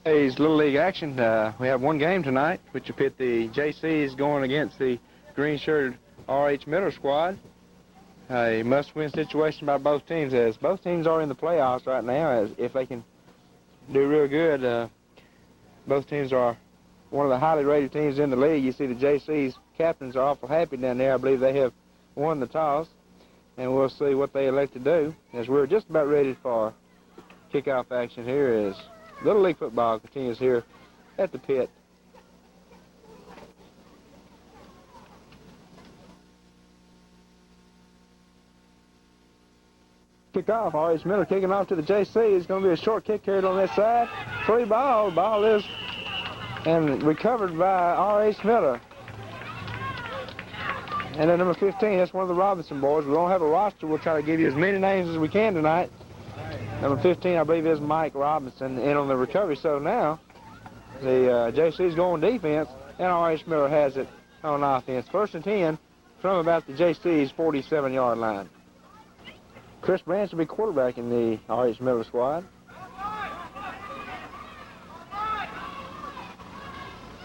Today's Little League action, we have one game tonight, which will pit the Jaycees going against the green-shirted R.H. Miller squad. A must-win situation by both teams, as both teams are in the playoffs right now. As if they can do real good, both teams are one of the highly rated teams in the league. You see the Jaycees captains are awful happy down there. I believe they have won the toss, and we'll see what they elect to do, as we're just about ready for kickoff action here as Little League football continues here at the pit. Kickoff, R.H. Miller kicking off to the Jaycees. It's going to be a short kick carried on that side. Free ball. Ball is and recovered by R.H. Miller. And then number 15, that's one of the Robinson boys. We don't have a roster. We'll try to give you as many names as we can tonight. Number 15, I believe, is Mike Robinson in on the recovery. So now the Jaycees go on defense, and R.H. Miller has it on offense. 1st and 10 from about the Jaycees 47-yard line. Chris Branch will be quarterbacking the R.H. Miller squad.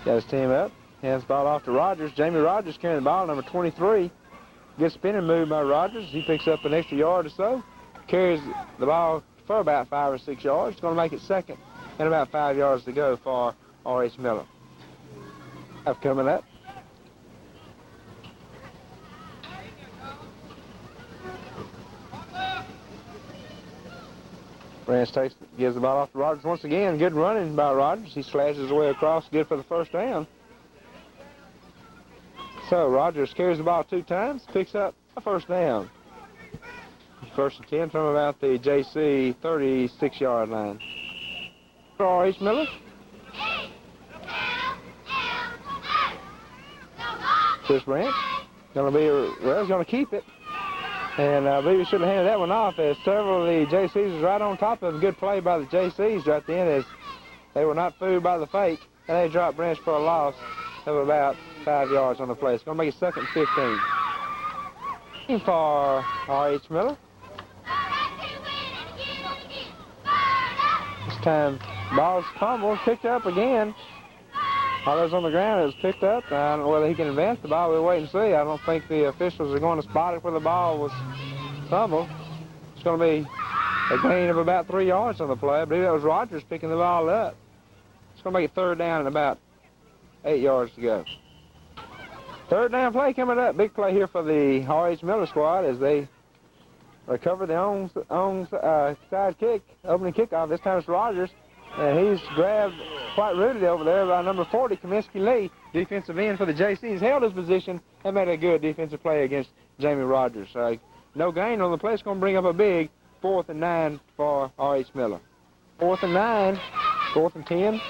Got his team up. Hands the ball off to Rogers. Jamie Rogers carrying the ball, number 23. Good spinning move by Rogers. He picks up an extra yard or so. Carries the ball for about 5 or 6 yards. It's going to make it second and about 5 yards to go for R.H. Miller. Coming up. Branch gives the ball off to Rogers once again. Good running by Rogers. He slashes his way across, good for the first down. So Rogers carries the ball 2 times, picks up a first down. 1st and 10 from about the JC 36-yard line. R.H. Miller. Chris Branch. He's going to keep it. And I believe he should have handed that one off, as several of the Jaycees was right on top of him. Good play by the Jaycees right then, as they were not fooled by the fake. And they dropped Branch for a loss of about 5 yards on the play. It's going to make it 2nd and 15. For R.H. Miller. This time, ball's fumbled, picked up again. While it was on the ground, it was picked up. I don't know whether he can advance the ball. We'll wait and see. I don't think the officials are going to spot it where the ball was fumbled. It's going to be a gain of about 3 yards on the play. I believe that was Rogers picking the ball up. It's going to make it 3rd down and about 8 yards to go. 3rd down play coming up. Big play here for the R.H. Miller squad as they recover the onside kick, opening kickoff. This time it's Rogers, and he's grabbed quite rooted over there by number 40, Kaminsky Lee, defensive end for the Jaycees. Held his position and made a good defensive play against Jamie Rogers. No gain on the play. It's going to bring up a big 4th and 9 for R.H. Miller. 4th and 9, 4th and 10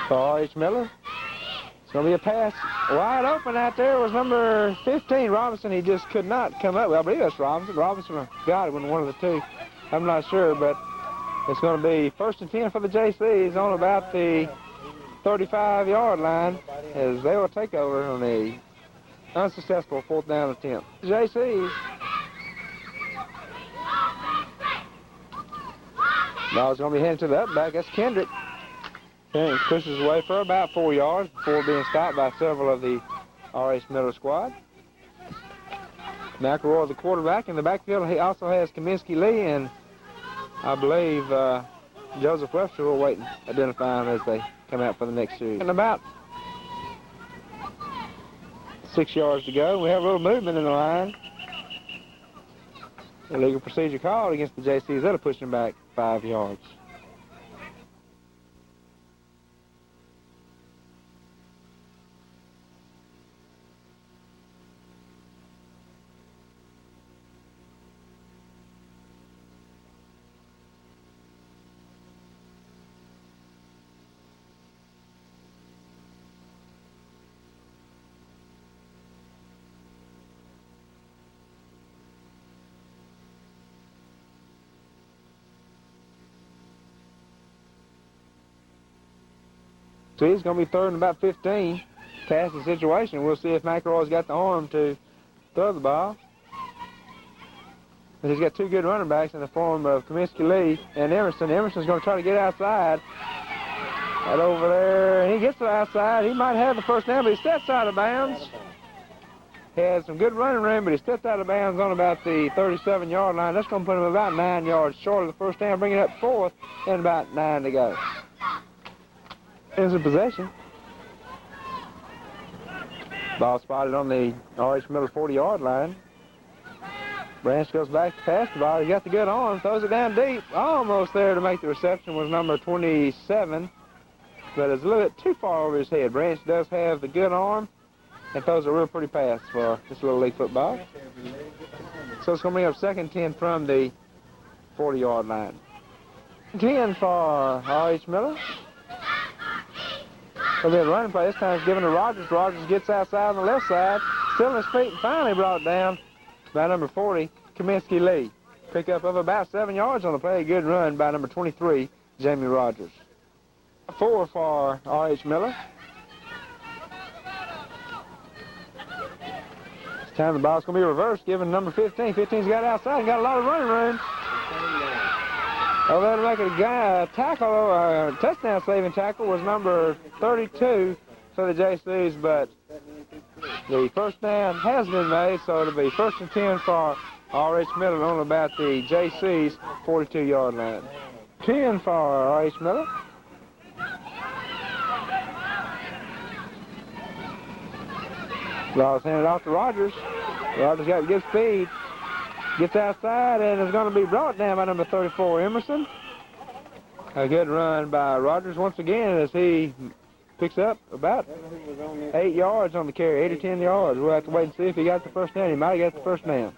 for R.H. Miller. It's going to be a pass wide open out there. Was number 15, Robinson. He just could not come up. Well, I believe that's Robinson. Robinson or Godwin, one of the two. I'm not sure, but it's going to be 1st and 10 for the Jaycees on about the 35-yard line, as they will take over on the unsuccessful 4th down attempt. Jaycees. Ball's going to be headed to the up back. That's Kendrick. And pushes away for about 4 yards before being stopped by several of the R.H. Miller squad. McElroy, the quarterback. In the backfield, he also has Kaminsky Lee, and I believe Joseph Webster will wait and identify them as they come out for the next series. And about 6 yards to go. We have a little movement in the line. Illegal procedure called against the Jaycees. That'll push them back 5 yards. So he's going to be 3rd and about 15. Passing situation. We'll see if McElroy's got the arm to throw the ball. But he's got two good running backs in the form of Kaminsky Lee and Emerson. Emerson's going to try to get outside. Right over there, and he gets to the outside. He might have the first down, but he steps out of bounds. He has some good running room, but he stepped out of bounds on about the 37-yard line. That's going to put him about 9 yards short of the first down, bringing it up fourth, and about 9 to go. Here's a possession. Ball spotted on the RH Miller 40-yard line. Branch goes back to pass the ball. He got the good arm, throws it down deep. Almost there to make the reception was number 27, but it's a little bit too far over his head. Branch does have the good arm and throws a real pretty pass for this little league football. So it's going to bring up second 10 from the 40-yard line. 10 for RH Miller. So they're running play. This time it's given to Rogers. Rogers gets outside on the left side, still on his feet, and finally brought down by number 40, Kaminsky Lee. Pickup of about 7 yards on the play. Good run by number 23, Jamie Rogers. 4 for RH Miller. This time the ball's going to be reversed, giving number 15. 15's got outside and got a lot of running room. Over there to make a tackle, touchdown saving tackle was number 32 for the Jaycees, but the first down has been made, so it'll be first and 10 for RH Miller on about the Jaycees 42-yard line. 10 for RH Miller. Ball's handed off to Rogers. Rogers got good speed. Gets outside and is going to be brought down by number 34, Emerson. A good run by Rogers once again as he picks up about 8 yards on the carry, 8 or 10 yards. We'll have to wait and see if he got the first down. He might have got the first down.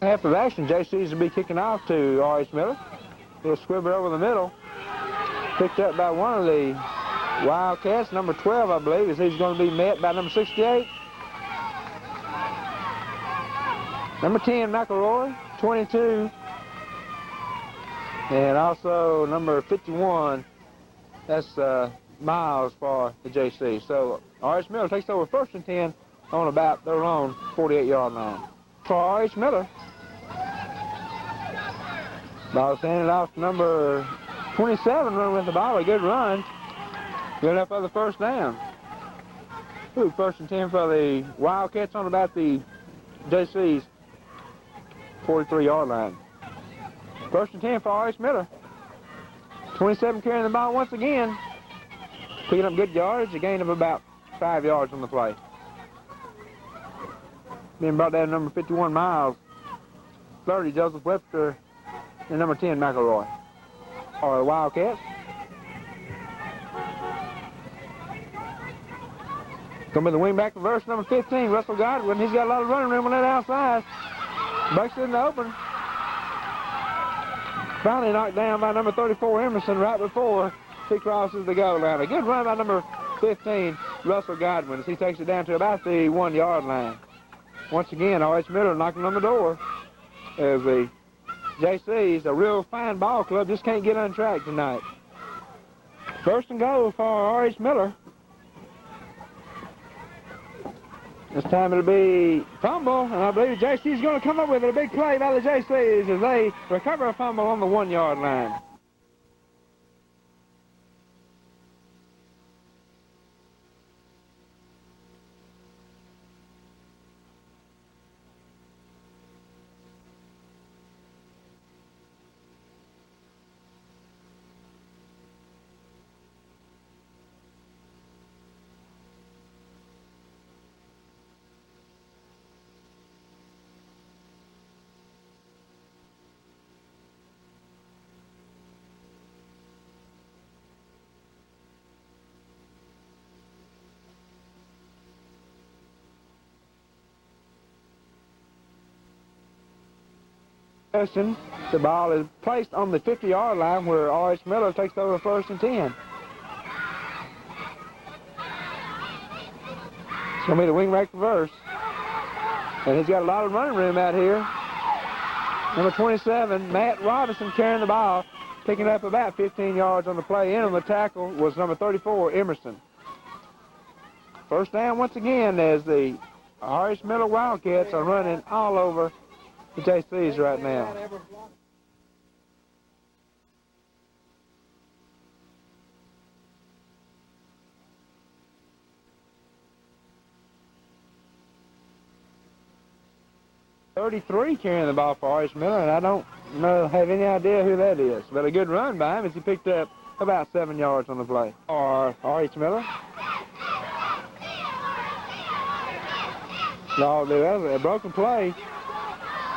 Half of action, Jaycees will be kicking off to R.H. Miller. He'll squibber over the middle. Picked up by one of the Wildcats, number 12, I believe, as he's going to be met by number 68. Number 10, McElroy, 22. And also number 51, that's Miles for the Jaycees. So R.H. Miller takes over first and 10 on about their own 48-yard line. For R.H. Miller, ball handed off to number 27, running with the ball, a good run. Good enough for the first down. Ooh, first and 10 for the Wildcats on about the Jaycees 43-yard line. First and 10 for R.H. Miller. 27 carrying the ball once again. Picking up good yardage, a gain of about 5 yards on the play. Being brought down to number 51, Miles. 30, Joseph Webster. And number 10, McElroy. Or the Wildcats. Going to be the wingback reverse, number 15, Russell Godwin. He's got a lot of running room on that outside. Bucks it in the open. Finally knocked down by number 34, Emerson, right before he crosses the goal line. A good run by number 15, Russell Godwin, as he takes it down to about the 1-yard line. Once again, R.H. Miller knocking on the door as the Jaycees, a real fine ball club, just can't get on track tonight. First and goal for R.H. Miller. This time it'll be fumble, and I believe Jaycees is going to come up with it. A big play by the Jaycees as they recover a fumble on the 1-yard line. The ball is placed on the 50-yard line where R.H. Miller takes over first and 10. It's going to be the wing back reverse. And he's got a lot of running room out here. Number 27, Matt Robinson carrying the ball, picking up about 15 yards on the play. In on the tackle was number 34, Emerson. First down once again as the R.H. Miller Wildcats are running all over the Jaycees right now. .33 carrying the ball for R.H. Miller, and I don't have any idea who that is. But a good run by him as he picked up about 7 yards on the play. Or R.H. Miller. No, that was a broken play.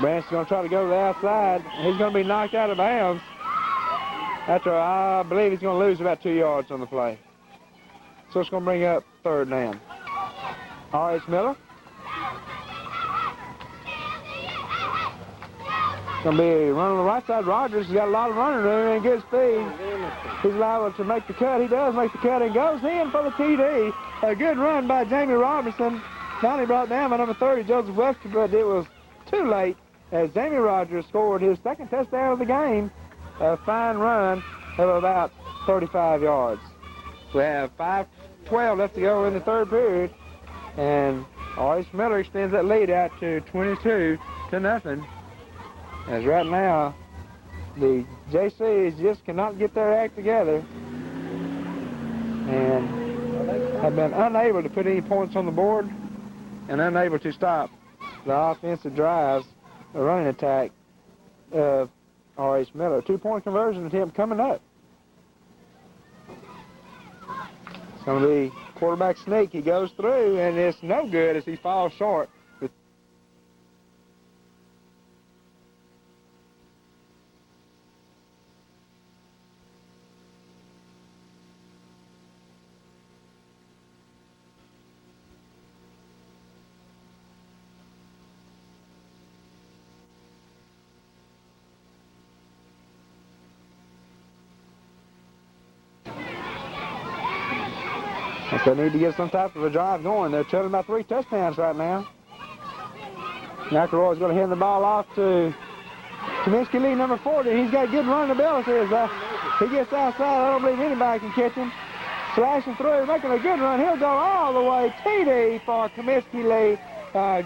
Branch is going to try to go to the outside. He's going to be knocked out of bounds. After, I believe he's going to lose about 2 yards on the play. So it's going to bring up third down. R.H. Miller. Going to be running on the right side. Rogers has got a lot of running room and good speed. He's liable to make the cut. He does make the cut and goes in for the TD. A good run by Jamie Robinson. Finally brought down by number 30, Joseph Webster, but it was too late as Jamie Rogers scored his second touchdown of the game. A fine run of about 35 yards. We have 5:12 left to go in the third period, and R.H. Miller extends that lead out to 22-0. As right now, the Jaycees just cannot get their act together and have been unable to put any points on the board and unable to stop the offensive drives, the running attack of R.H. Miller. 2-point conversion attempt coming up. It's going to be quarterback sneak. He goes through, and it's no good as he falls short. They need to get some type of a drive going. They're trailing by 3 touchdowns right now. McElroy's going to hand the ball off to Kaminsky, Lee, number 40. He's got good running ability. He gets outside. I don't believe anybody can catch him. Slashing through, making a good run. He'll go all the way. TD for Kaminsky, Lee.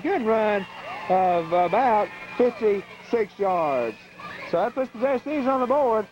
Good run of about 56 yards. So that puts the Jaycees on the board.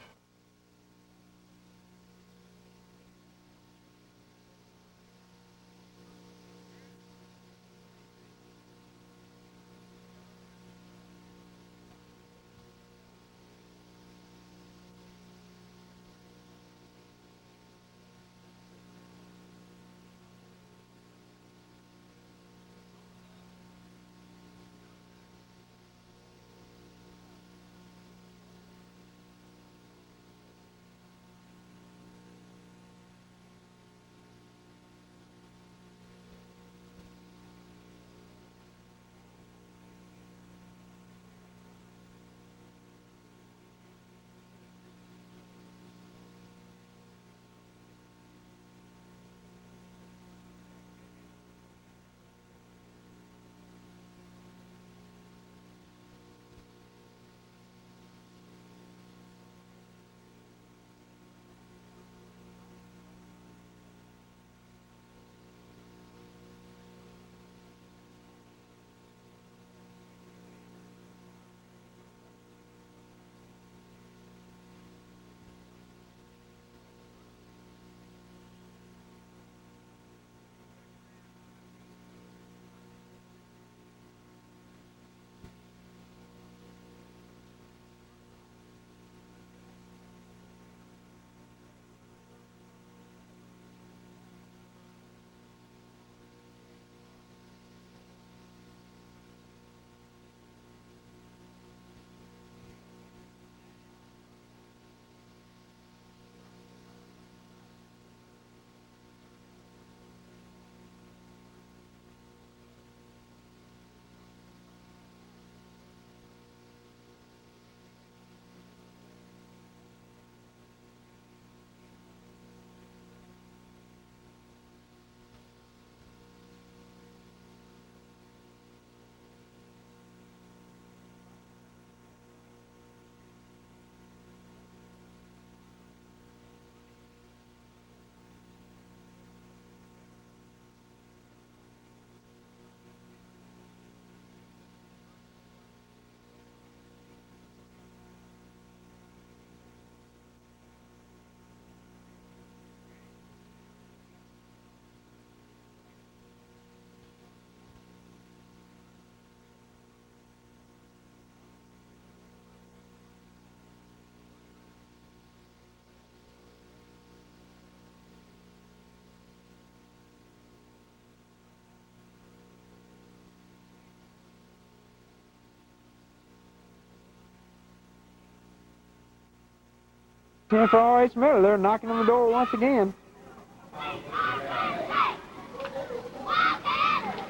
And for R.H. Miller, they're knocking on the door once again.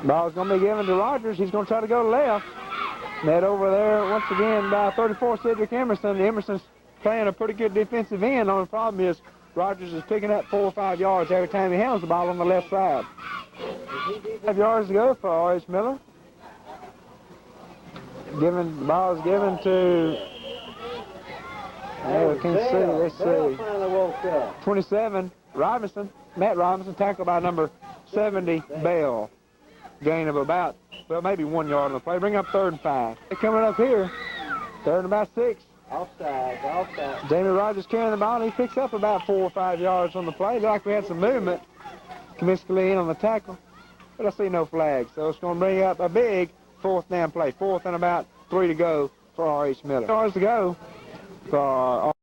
Ball's going to be given to Rogers. He's going to try to go to left. Net over there once again by 34, Cedric Emerson. Emerson's playing a pretty good defensive end. The only problem is Rogers is picking up 4 or 5 yards every time he handles the ball on the left side. 5 yards to go for R.H. Miller. The ball is given to... we can see, let's see. 27, Robinson, Matt Robinson, tackled by number 70, Bell. Gain of about, well, maybe 1 yard on the play. Bring up 3rd and 5. They're coming up here, 3rd and about 6. Offside. Jamie Rogers carrying the ball, and he picks up about 4 or 5 yards on the play. Looked like we had some movement. Kaminsky in on the tackle, but I see no flag. So it's going to bring up a big 4th down play. 4th and about 3 to go for R.H. Miller. 4 yards to go for